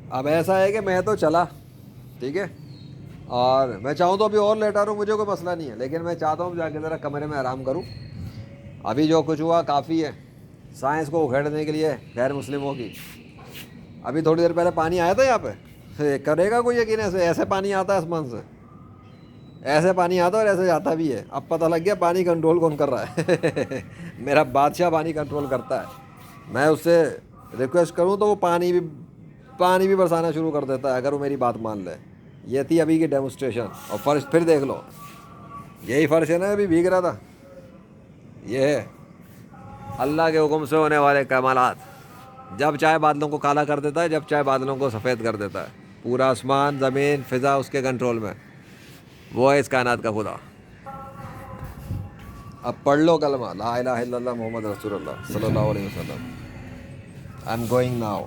अब ऐसा है कि मैं तो चला, ठीक है, और मैं चाहूँ तो अभी और लेटा रहूँ, मुझे कोई मसला नहीं है, लेकिन मैं चाहता हूँ जाके ज़रा कमरे में आराम करूँ। अभी जो कुछ हुआ काफ़ी है साइंस को उखेड़ने के लिए गैर मुस्लिमों की। अभी थोड़ी देर पहले पानी आया था यहाँ पे, करेगा कोई यकीन? ऐसे ऐसे पानी आता है आसमान से, ऐसे पानी आता है और ऐसे जाता भी है। अब पता लग गया पानी कंट्रोल कौन कर रहा है। मेरा बादशाह पानी कंट्रोल करता है। मैं उससे रिक्वेस्ट करूँ तो वो पानी भी बरसाना शुरू कर देता है अगर वो मेरी बात मान ले। ये थी अभी की डेमोस्ट्रेशन। और फर्श फिर देख लो, यही फर्श है ना अभी भीग रहा था। ये है अल्लाह के हुक्म से होने वाले कमालात। जब चाहे बादलों को काला कर देता है, जब चाहे बादलों को सफ़ेद कर देता है। पूरा आसमान ज़मीन फ़िज़ा उसके कंट्रोल में। वो है इस कायनात का खुदा। अब पढ़ लो कलमा ला इलाहा इल्लल्लाह मोहम्मद रसूलुल्लाह सल्लल्लाहु अलैहि वसल्लम। I am going now.